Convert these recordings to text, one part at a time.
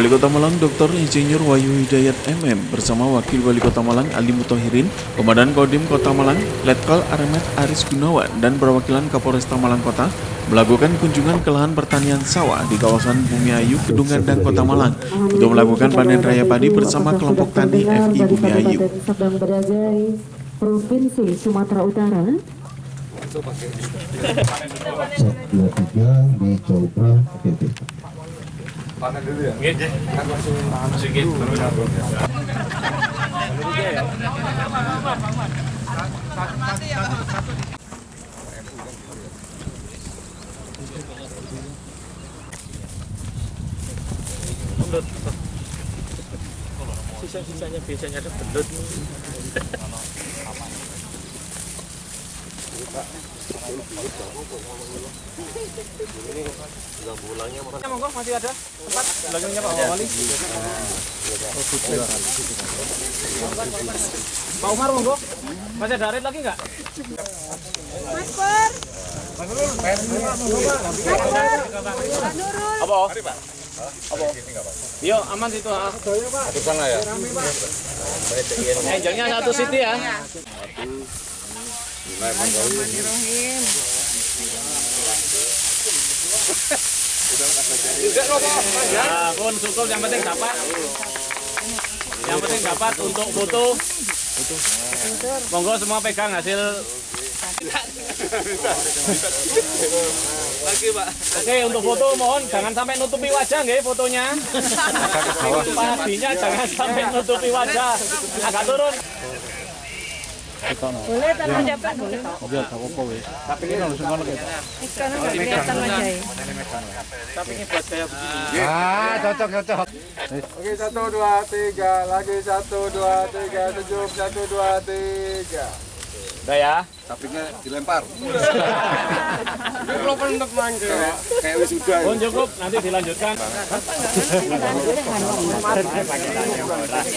Wali Kota Malang Dr. Insinyur Wahyu Hidayat MM bersama Wakil Wali Kota Malang Ali Muthahirin, Komandan Kodim Kota Malang Letkol Armet Aris Gunawan dan perwakilan Kapolresta Malang Kota melakukan kunjungan ke lahan pertanian sawah di kawasan Bumi Ayu, Kedungan dan Kota Malang untuk melakukan panen raya padi bersama kelompok tani FI Bumi Ayu. Sedang berada di Provinsi Sumatera Utara. Cek 23 dicoba PT. Panen dulu ya? Nggih. Sedikit. Sisa-sisanya biasanya ada belut. Monggo masih ada tempat belakangnya Pak Wali. Pak Umar monggo. Masih ada arit lagi enggak? Mas Pur. Apa? Apa? Yo, aman itu. Satu sana ya? Angelnya satu siti ya. Bismillahirrahmanirrahim. Ya, pun cukup yang penting dapat. Yang penting dapat untuk foto. Monggo semua pegang hasil. Lagi Pak. Oke, untuk foto mohon jangan sampai nutupi wajah nggih fotonya. Padinya jangan sampai nutupi wajah. Agak turun. Boleh tangan dapat boleh. Biar gak apa-apa wis. Tapi ini langsung ngono gitu. Ikan enggak kelihatan wajahnya. Tapi ini buat saya begini. Cocok. Oke, 1, 2, 3. Lagi 1, 2, 3. Senyum, 1, 2, 3. Udah ya. Sapinya dilempar. Kayak wis udah. Oh, cukup, nanti dilanjutkan.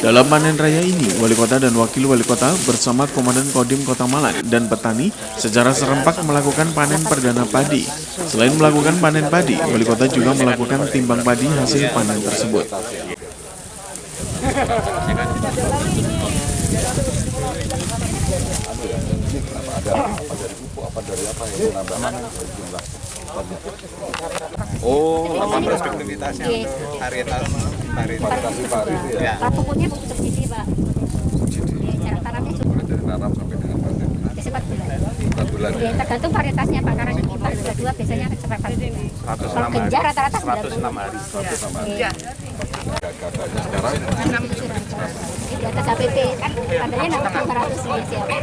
Dalam panen raya ini, Wali Kota dan Wakil Wali Kota bersama Komandan Kodim Kota Malang dan petani secara serempak melakukan panen perdana padi. Selain melakukan panen padi, Wali Kota juga melakukan timbang padi hasil panen tersebut. Oh, apa perspektivitasnya untuk varietas itu ya? Pak pupuknya pupuk subsidi, Pak. Jarak tanamnya cukup. Dari tanam sampai dengan panen. Bisa 4 bulan. 4 bulan. Ya, tergantung varietasnya, Pak. Karena di Pak 22 biasanya cepat. Kalau genjar rata-rata 106 hari. 106 hari. Kakaknya sekarang Di atas HPP kan tandanya 600 siapa?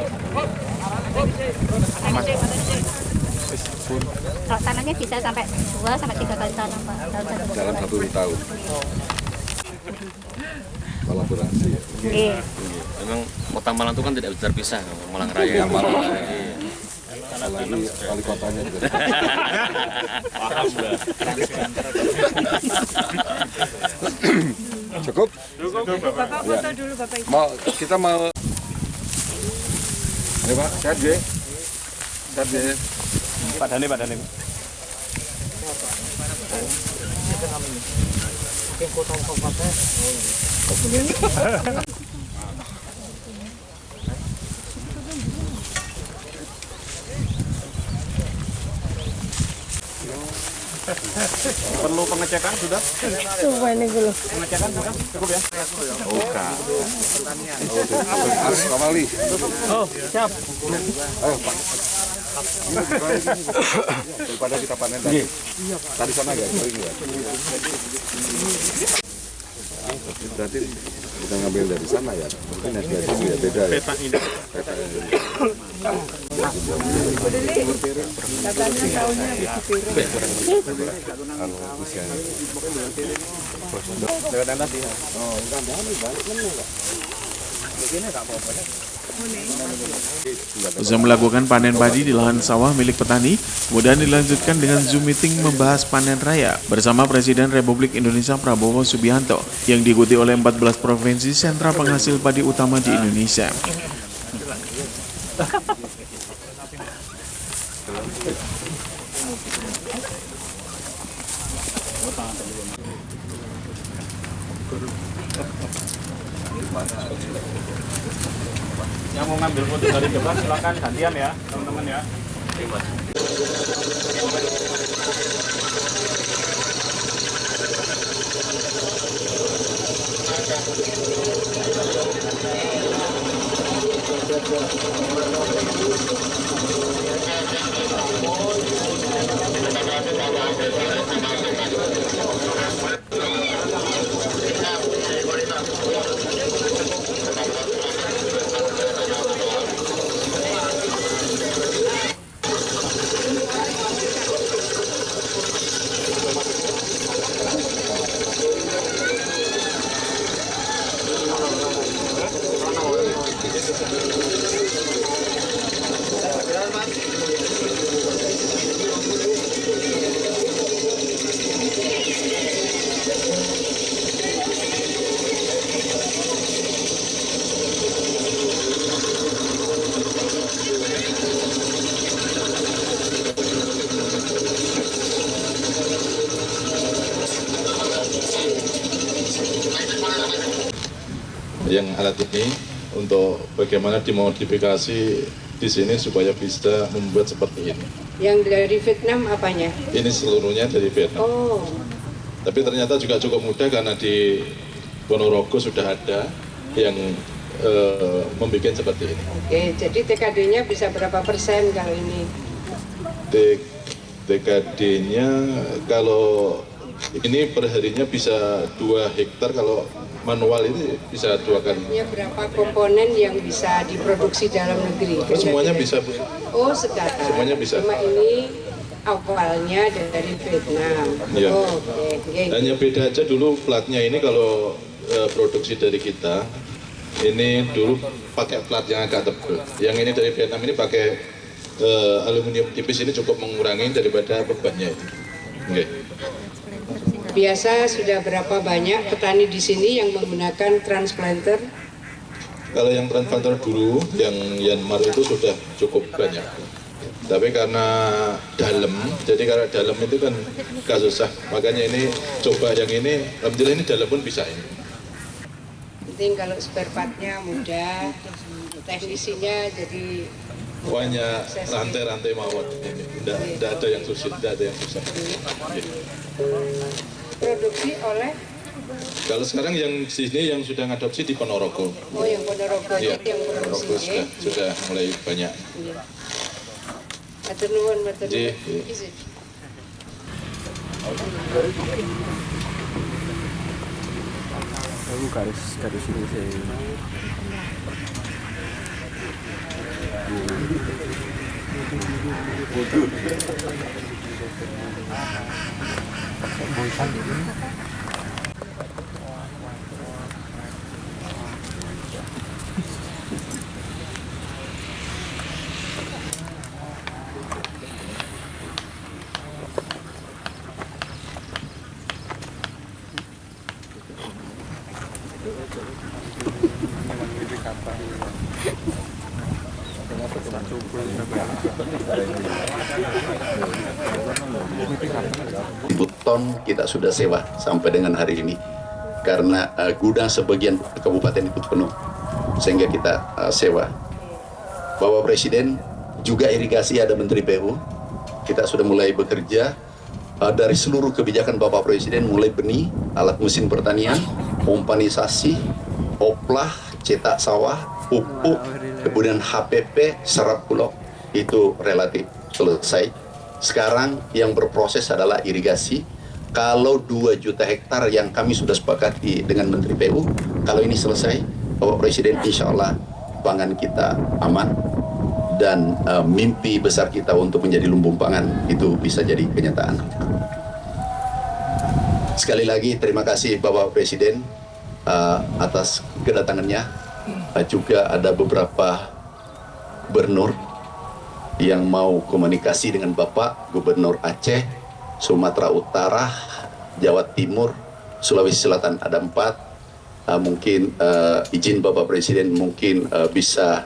Kalau tanamnya bisa sampai 2 sampai 3 kali tanam, Pak. dalam 1 tahun. Kolaborasi ya. Iya. Memang Kota Malang itu kan tidak bisa terpisah, Malang Raya. Malang Raya. Apalagi wali kotanya juga. Paham lah. Cukup? Bapak foto dulu, Bapak. Kita mau. Ayo Pak, sehat ya? Sehat ya? Pak Dani. Perlu pengecekan sudah? Coba ini dulu. Pengecekan sudah? Cukup ya? Mas Kamali. Oh, siap. Ayo Pak. Daripada kita panen tadi. Tadi sana ya, kering ya. Berarti kita ngambil dari sana ya. Mungkin hati-hati ya beda ya. Peta ini. Katanya tahunnya Lewat tadi. Oh, enggak balik mana? Usai melakukan panen padi di lahan sawah milik petani, kemudian dilanjutkan dengan Zoom meeting membahas panen raya bersama Presiden Republik Indonesia Prabowo Subianto yang diikuti oleh 14 provinsi sentra penghasil padi utama di Indonesia. Yang mau ngambil foto dari depan silakan gantian ya, teman-teman ya. Yang alat ini untuk bagaimana dimodifikasi di sini supaya bisa membuat seperti ini. Yang dari Vietnam apanya? Ini seluruhnya dari Vietnam. Oh, Tapi ternyata juga cukup mudah karena di Ponorogo sudah ada yang membuat seperti ini. oke. Jadi TKD-nya bisa berapa persen kalau ini? TKD-nya kalau ini perharinya bisa 2 hektar, kalau manual itu bisa 2 kali. Ya, berapa komponen yang bisa diproduksi dalam negeri? Semuanya bisa, Bu. Oh, sekarang. Semuanya bisa. Cuma ini awalnya dari Vietnam. Iya. Oh, oke. Hanya beda aja dulu platnya ini kalau produksi dari kita, ini dulu pakai plat yang agak tebal. Yang ini dari Vietnam ini pakai aluminium tipis, ini cukup mengurangi daripada bebannya ini. Oke. Biasa sudah berapa banyak petani di sini yang menggunakan transplanter? Kalau yang transplanter dulu, yang Yanmar itu sudah cukup banyak. Tapi karena dalam, jadi karena dalam itu kan gak susah. Makanya ini coba yang ini, alhamdulillah ini dalam pun bisa ini. Penting kalau spare part-nya mudah, teknisinya jadi Banyak rantai-rantai mawar ini. Tidak ada yang susah, tidak ada yang susah. Oke. produksi oleh. Kalau sekarang yang sini yang sudah ngadopsi di Ponorogo. Oh, yang Ponorogo Iya, yang Ponorogo produksi. sudah mulai banyak. Iya. Matur nuwun, matur Iya, nuwun. iya. Izin. garis ini saya. Ton kita sudah sewa sampai dengan hari ini karena gudang sebagian kabupaten itu penuh sehingga kita sewa. Bapak Presiden juga irigasi, ada Menteri PU, kita sudah mulai bekerja dari seluruh kebijakan Bapak Presiden, mulai benih, alat mesin pertanian, pompanisasi, oplah, cetak sawah, pupuk, kemudian HPP, serap bulog itu relatif selesai. Sekarang yang berproses adalah irigasi. Kalau 2 juta hektar yang kami sudah sepakati dengan Menteri PU, kalau ini selesai, Bapak Presiden, insya Allah pangan kita aman dan mimpi besar kita untuk menjadi lumbung pangan itu bisa jadi kenyataan. Sekali lagi terima kasih Bapak Presiden atas kedatangannya. Juga ada beberapa gubernur yang mau komunikasi dengan Bapak, Gubernur Aceh, Sumatera Utara, Jawa Timur, Sulawesi Selatan ada 4. Mungkin izin Bapak Presiden mungkin bisa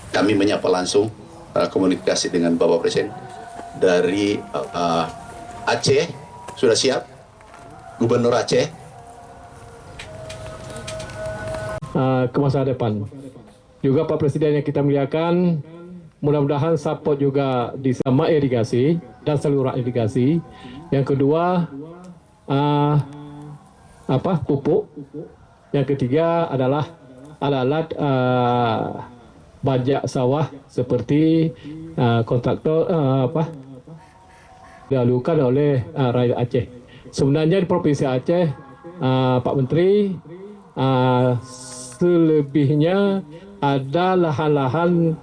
kami menyapa langsung komunikasi dengan Bapak Presiden dari Aceh. Sudah siap? Gubernur Aceh. ke masa depan. Juga Pak Presiden yang kita muliakan, mudah-mudahan support juga di sama irigasi dan saluran irigasi. Yang kedua, pupuk. Yang ketiga adalah alat-alat bajak sawah seperti kontraktor dilakukan oleh rakyat Aceh. Sebenarnya di Provinsi Aceh, Pak Menteri, selebihnya ada lahan-lahan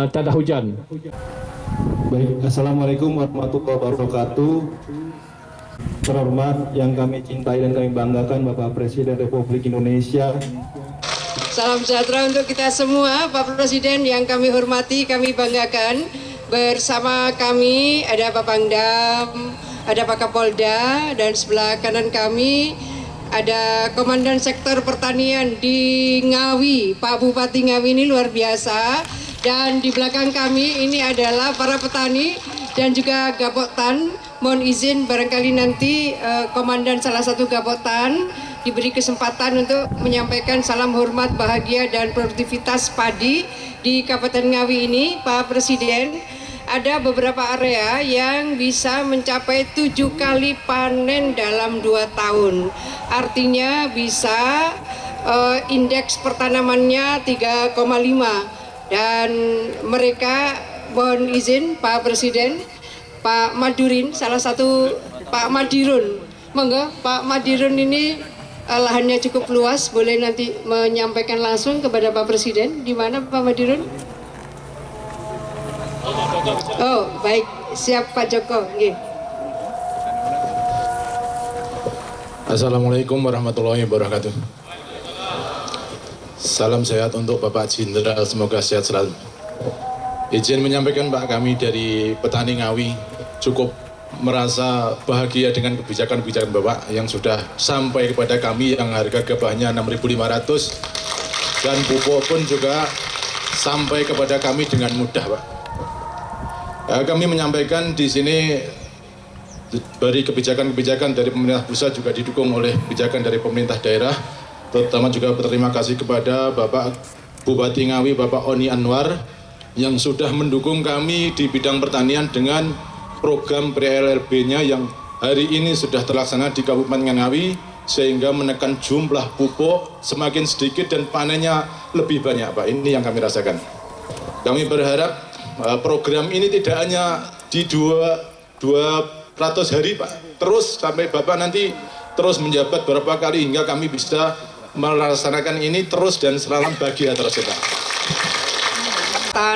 tak ada hujan. Baik, Assalamualaikum warahmatullahi wabarakatuh. Terhormat yang kami cintai dan kami banggakan Bapak Presiden Republik Indonesia. Salam sejahtera untuk kita semua, Pak Presiden yang kami hormati, kami banggakan. Bersama kami ada Pak Pangdam, ada Pak Kapolda, dan sebelah kanan kami ada Komandan Sektor Pertanian di Ngawi, Pak Bupati Ngawi ini luar biasa. Dan di belakang kami ini adalah para petani dan juga Gapotan. Mohon izin barangkali nanti Komandan salah satu Gapotan diberi kesempatan untuk menyampaikan salam hormat, bahagia, dan produktivitas padi di Kabupaten Ngawi ini. Pak Presiden, ada beberapa area yang bisa mencapai 7 kali panen dalam 2 tahun. Artinya bisa indeks pertanamannya 3,5. Dan mereka, mohon izin Pak Presiden, Pak Madirin, salah satu Pak Madirun, monggo Pak Madirun ini lahannya cukup luas, boleh nanti menyampaikan langsung kepada Pak Presiden. Di mana Pak Madirun? Oh, baik, siap Pak Joko. Okay. Assalamualaikum warahmatullahi wabarakatuh. Salam sehat untuk Bapak Jenderal, semoga sehat selalu. Izin menyampaikan Pak, kami dari petani Ngawi cukup merasa bahagia dengan kebijakan-kebijakan Bapak yang sudah sampai kepada kami, yang harga gabahnya 6.500 dan pupuk pun juga sampai kepada kami dengan mudah, Pak. Kami menyampaikan di sini dari kebijakan-kebijakan dari pemerintah pusat juga didukung oleh kebijakan dari pemerintah daerah. Terutama juga berterima kasih kepada Bapak Bupati Ngawi, Bapak Oni Anwar, yang sudah mendukung kami di bidang pertanian dengan program PLRB-nya yang hari ini sudah terlaksana di Kabupaten Ngawi, sehingga menekan jumlah pupuk semakin sedikit dan panennya lebih banyak, Pak. Ini yang kami rasakan. Kami berharap program ini tidak hanya di 200 hari, Pak, terus sampai Bapak nanti terus menjabat berapa kali hingga kami bisa melaksanakan ini terus dan selalu bahagia terus, Pak.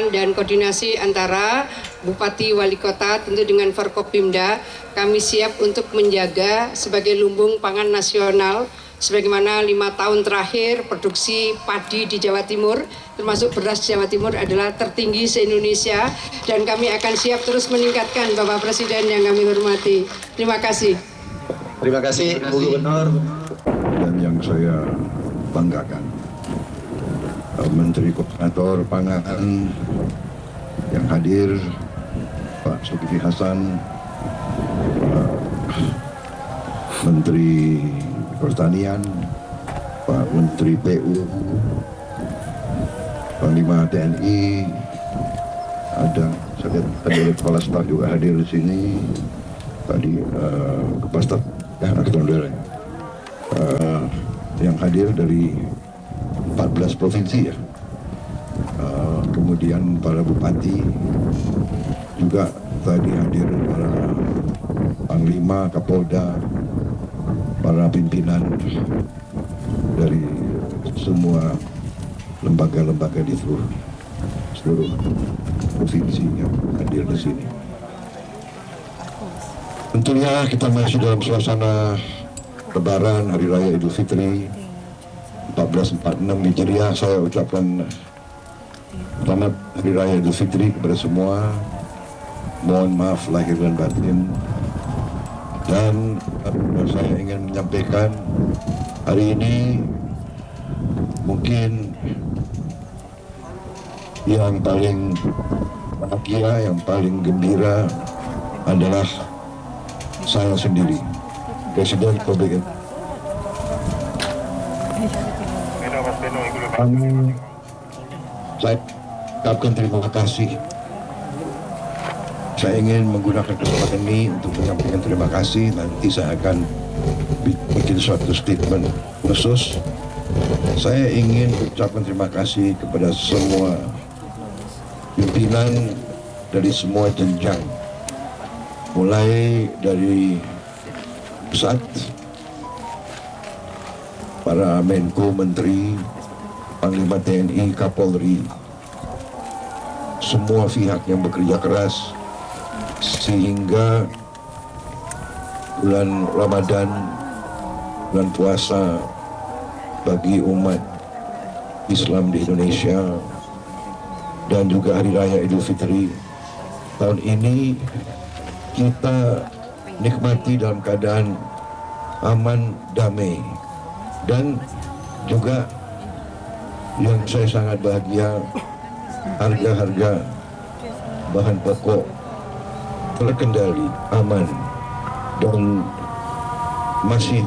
Dan koordinasi antara Bupati Wali Kota tentu dengan Forkopimda, kami siap untuk menjaga sebagai lumbung pangan nasional sebagaimana 5 tahun terakhir produksi padi di Jawa Timur termasuk beras Jawa Timur adalah tertinggi se-Indonesia, dan kami akan siap terus meningkatkan, Bapak Presiden yang kami hormati. Terima kasih. Terima kasih Bu Gubernur. Dan yang saya banggakan, Menteri Koordinator Pangan yang hadir, Pak Zulkifli Hasan, Menteri Pertanian, Pak Menteri PU, Panglima TNI, ada saya lihat ada kepala staf juga hadir di sini. Tadi kepala staf yang hadir dari 14 provinsi ya. Kemudian para bupati juga tadi hadir, para panglima, kapolda, para pimpinan dari semua lembaga-lembaga di seluruh provinsi yang hadir di sini. Tentunya kita masih dalam suasana Lebaran, Hari Raya Idul Fitri 1446 Hijriah. Saya ucapkan selamat Hari Raya Idul Fitri kepada semua. Mohon maaf lahir dan batin. Dan saya ingin menyampaikan hari ini mungkin yang paling bahagia, yang paling gembira adalah saya sendiri, Presiden Republik Indonesia. Saya ucapkan terima kasih. Saya ingin menggunakan kesempatan ini untuk menyampaikan terima kasih. Nanti saya akan bikin suatu statement khusus. Saya ingin ucapkan terima kasih kepada semua pimpinan dari semua jenjang, mulai dari pusat, para Menko, Menteri, Panglima TNI, Kapolri, semua pihak yang bekerja keras sehingga bulan Ramadan, bulan puasa bagi umat Islam di Indonesia dan juga Hari Raya Idul Fitri tahun ini kita nikmati dalam keadaan aman, damai, dan juga yang saya sangat bahagia, harga-harga bahan pokok terkendali, aman, dan masih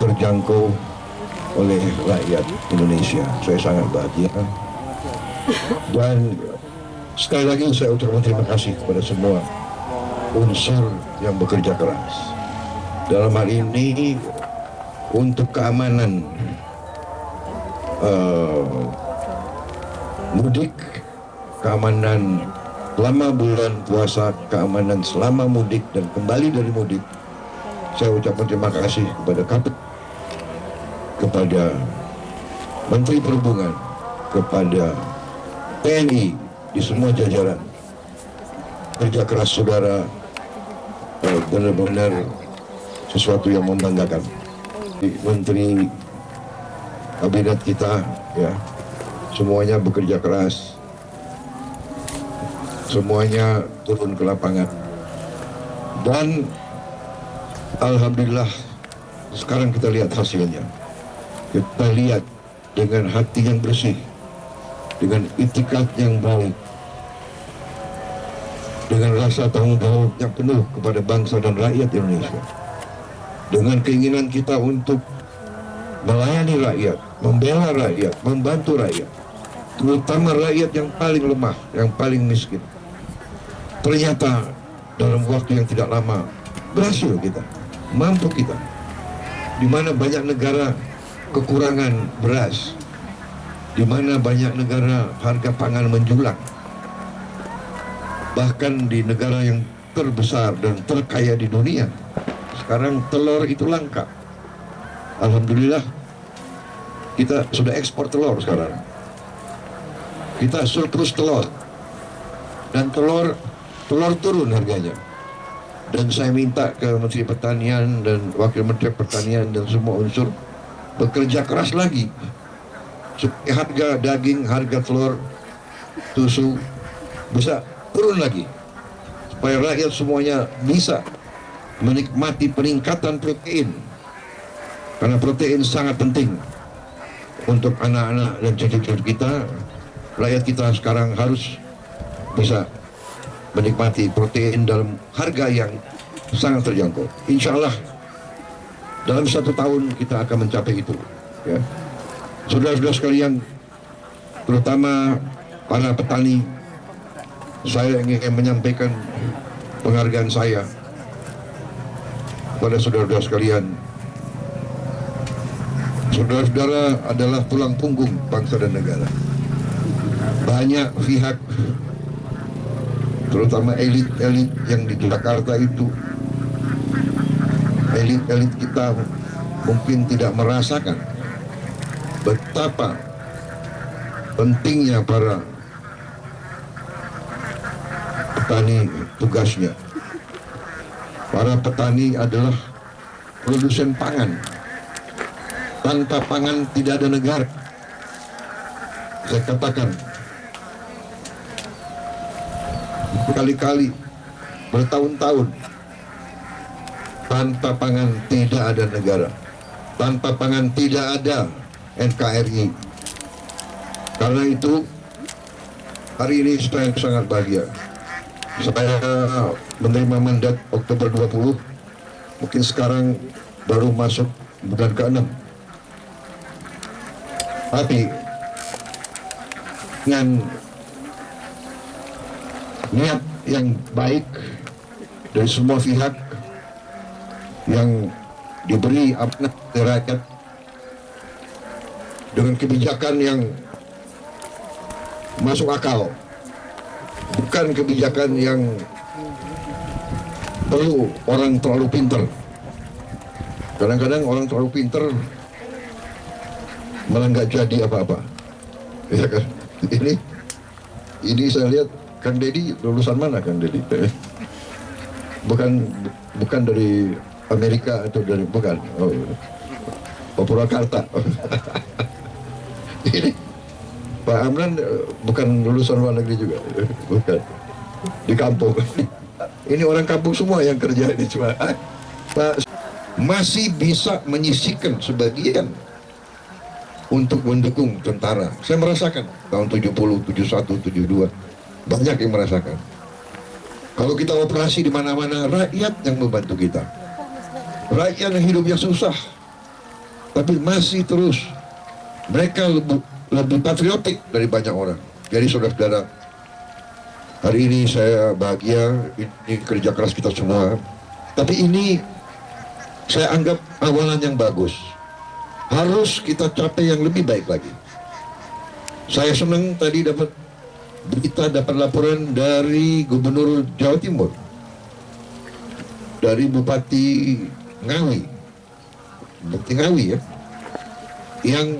terjangkau oleh rakyat Indonesia. Saya sangat bahagia. Dan sekali lagi saya ucapkan terima kasih kepada semua unsur yang bekerja keras. Dalam hal ini untuk keamanan mudik, keamanan selama bulan puasa, keamanan selama mudik dan kembali dari mudik, saya ucapkan terima kasih kepada Kapolri, kepada Menteri Perhubungan, kepada TNI di semua jajaran. Kerja keras saudara benar-benar sesuatu yang membanggakan. Menteri Kabinet kita, ya, semuanya bekerja keras. Semuanya turun ke lapangan, dan alhamdulillah sekarang kita lihat hasilnya. Kita lihat dengan hati yang bersih, dengan itikad yang baik, dengan rasa tanggung jawab yang penuh kepada bangsa dan rakyat Indonesia, dengan keinginan kita untuk melayani rakyat, membela rakyat, membantu rakyat, terutama rakyat yang paling lemah, yang paling miskin. Ternyata dalam waktu yang tidak lama berhasil kita, mampu kita. Di mana banyak negara kekurangan beras, di mana banyak negara harga pangan menjulang, bahkan di negara yang terbesar dan terkaya di dunia, sekarang telur itu langka. Alhamdulillah kita sudah ekspor telur sekarang. Kita surplus telur, dan telur turun harganya. Dan saya minta ke Menteri Pertanian dan Wakil Menteri Pertanian dan semua unsur bekerja keras lagi supaya harga daging, harga telur, susu bisa turun lagi, supaya rakyat semuanya bisa menikmati peningkatan protein, karena protein sangat penting untuk anak-anak dan cucu-cucu kita. Rakyat kita sekarang harus bisa menikmati protein dalam harga yang sangat terjangkau. Insya Allah dalam 1 tahun kita akan mencapai itu, ya. Saudara-saudara sekalian, terutama para petani, saya ingin menyampaikan penghargaan saya kepada saudara-saudara sekalian. Saudara-saudara adalah tulang punggung bangsa dan negara. Banyak pihak, terutama elit-elit yang di Jakarta itu, elit-elit kita mungkin tidak merasakan betapa pentingnya para petani tugasnya. Para petani adalah produsen pangan. Tanpa pangan tidak ada negara. Saya katakan berkali-kali, bertahun-tahun, tanpa pangan tidak ada negara, tanpa pangan tidak ada NKRI. Karena itu hari ini saya sangat bahagia. Saya menerima mandat Oktober 20, mungkin sekarang baru masuk bulan ke-6. Tapi dengan niat yang baik dari semua pihak yang diberi amanah oleh rakyat, dengan kebijakan yang masuk akal, bukan kebijakan yang perlu orang terlalu pintar. Kadang-kadang orang terlalu pintar malah nggak jadi apa-apa, ya kan? Ini saya lihat Kang Deddy lulusan mana, Kang Deddy? Bukan dari Amerika atau dari bukan? Purwakarta. Ini Pak Amran bukan lulusan luar negeri juga, bukan, di kampung. Ini orang kampung semua yang kerja ini, cuma Pak masih bisa menyisihkan sebagian untuk mendukung tentara. Saya merasakan tahun 70, 71, 72 banyak yang merasakan. Kalau kita operasi di mana-mana, rakyat yang membantu kita, rakyat yang hidupnya susah, tapi masih terus mereka lebih patriotik dari banyak orang. Jadi saudara-saudara, hari ini saya bahagia, ini kerja keras kita semua. Tapi ini saya anggap awalan yang bagus. Harus kita capai yang lebih baik lagi. Saya senang tadi dapat laporan dari Gubernur Jawa Timur, dari Bupati Ngawi ya, yang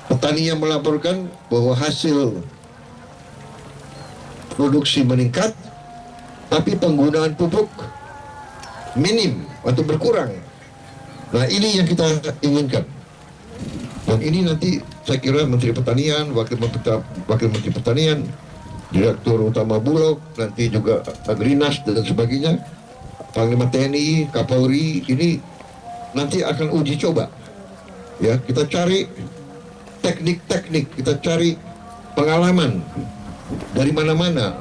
petani yang melaporkan bahwa hasil produksi meningkat, tapi penggunaan pupuk minim atau berkurang. Nah, ini yang kita inginkan. Dan ini nanti saya kira Menteri Pertanian, Wakil Menteri Pertanian, Direktur Utama Bulog, nanti juga Agrinas dan sebagainya, Panglima TNI, Kapolri, ini nanti akan uji coba. Ya, kita cari teknik-teknik, kita cari pengalaman dari mana-mana,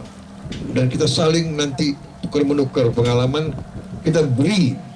dan kita saling nanti tukar-menukar pengalaman, kita beri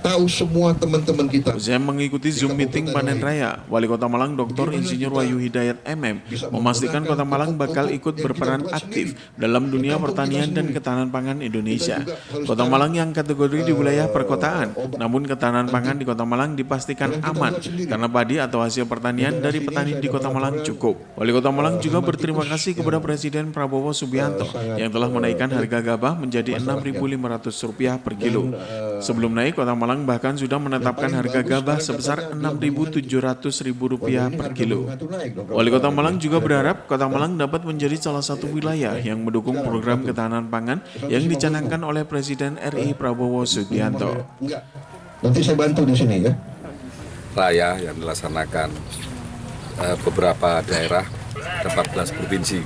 tahu semua teman-teman kita. Usai mengikuti Zoom meeting panen raya, Wali Kota Malang Dr. Insinyur Wahyu Hidayat MM memastikan Kota Malang bakal ikut berperan aktif dalam dunia pertanian dan ketahanan pangan Indonesia. Kota Malang yang kategori di wilayah perkotaan, namun ketahanan pangan di Kota Malang dipastikan aman karena padi atau hasil pertanian dari petani di Kota Malang cukup. Wali Kota Malang juga berterima kasih kepada Presiden Prabowo Subianto yang telah menaikkan harga gabah menjadi Rp6.500 per kilo. Sebelum naik, Kota Malang bahkan sudah menetapkan harga gabah sebesar Rp6.700 per kilo. Wali Kota Malang juga berharap Kota Malang dapat menjadi salah satu wilayah yang mendukung program ketahanan pangan yang dicanangkan oleh Presiden RI Prabowo Subianto. Nanti saya bantu di sini ya. Raya yang dilaksanakan beberapa daerah, 14 provinsi.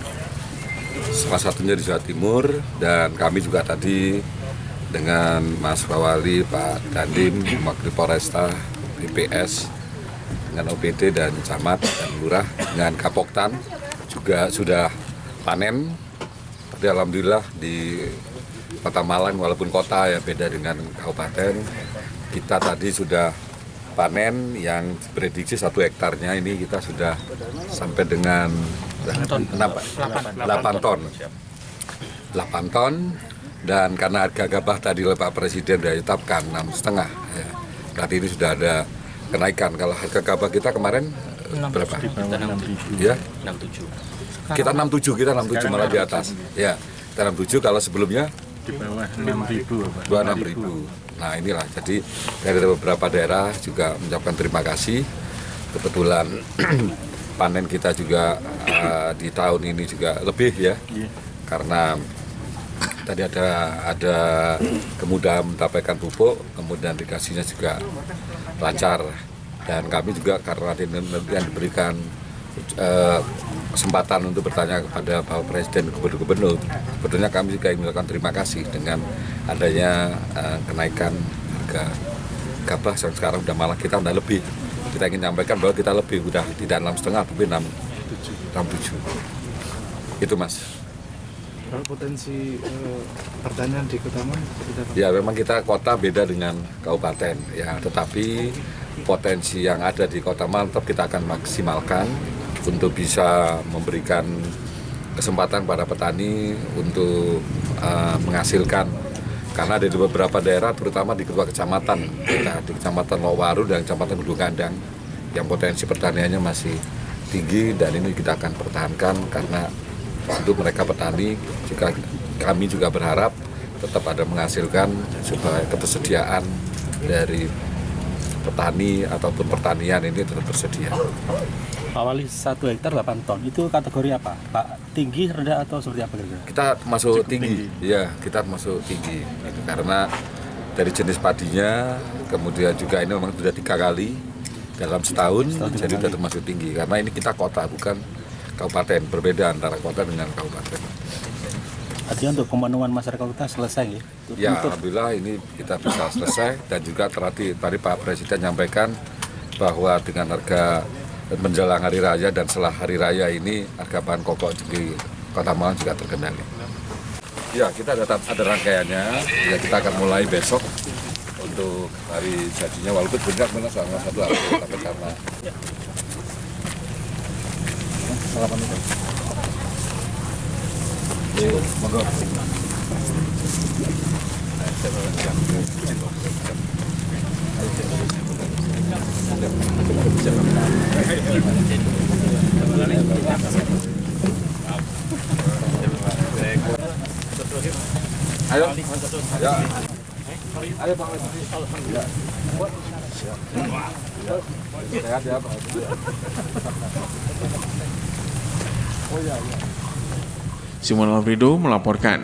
Salah satunya di Jawa Timur, dan kami juga tadi dengan Mas Wali, Pak Dandim, Wakil Polresta, BPS, dengan OPD dan Camat dan Lurah, dengan Kapoktan juga sudah panen. Tapi alhamdulillah di Kota Malang, walaupun kota ya beda dengan kabupaten, kita tadi sudah panen yang prediksi 1 hektarnya ini kita sudah sampai dengan 8 ton. 8 ton. Dan karena harga gabah tadi oleh Pak Presiden sudah ditetapkan 6,5, ya. Berarti ini sudah ada kenaikan. Kalau harga gabah kita kemarin berapa? Kita 6.700. Ya? 6.700. Kita 6.700 malah di atas. Ya, kita 6.700, kalau sebelumnya di bawah 6.000. 6.000. Nah, inilah. Jadi dari beberapa daerah juga mengucapkan terima kasih. Kebetulan panen kita juga di tahun ini juga lebih ya. Karena tadi ada kemudahan mendapatkan pupuk, kemudian irigasinya juga lancar, dan kami juga karena yang diberikan kesempatan untuk bertanya kepada Bapak Presiden, Gubernur, sebetulnya kami juga ingin mengucapkan terima kasih dengan adanya kenaikan harga gabah yang sekarang udah malah kita udah lebih. Kita ingin menyampaikan bahwa kita lebih, udah tidak 6,5 tapi 6,7. Itu Mas. Kalau potensi pertanian di Kota Malang, ya memang kita kota beda dengan kabupaten ya, tetapi potensi yang ada di Kota Malang tetap kita akan maksimalkan untuk bisa memberikan kesempatan pada petani untuk menghasilkan, karena ada di beberapa daerah terutama di kedua kecamatan kita, di Kecamatan Lowaru dan Kecamatan Gunung Kandang yang potensi pertaniannya masih tinggi, dan ini kita akan pertahankan karena untuk mereka petani juga kami juga berharap tetap ada menghasilkan supaya ketersediaan dari petani ataupun pertanian ini tetap tersedia. Pak Wali, 1 hektar 8 ton, itu kategori apa? Pak, tinggi, rendah, atau seperti apa kira-kira? Kita masuk tinggi, ya kita masuk tinggi, gitu. Karena dari jenis padinya, kemudian juga ini memang sudah 3 kali dalam setahun, jadi sudah termasuk tinggi. Karena ini kita kota, bukan kabupaten, berbeda antara kota dengan kabupaten. Artinya untuk pemenuhan masyarakat kita selesai ya? Ya, alhamdulillah ini kita bisa selesai, dan juga tadi Pak Presiden nyampaikan bahwa dengan harga menjelang hari raya dan setelah hari raya ini harga bahan pokok di Kota Malang juga terkendali. Ya, kita ada rangkaiannya, ya kita akan mulai besok untuk hari jadinya, walaupun banyak mana salah satu hari, tapi karena monggo. Ayo, ya. Ayo Pak. Ya. Sehat ya Pak. Simon Alfredo melaporkan.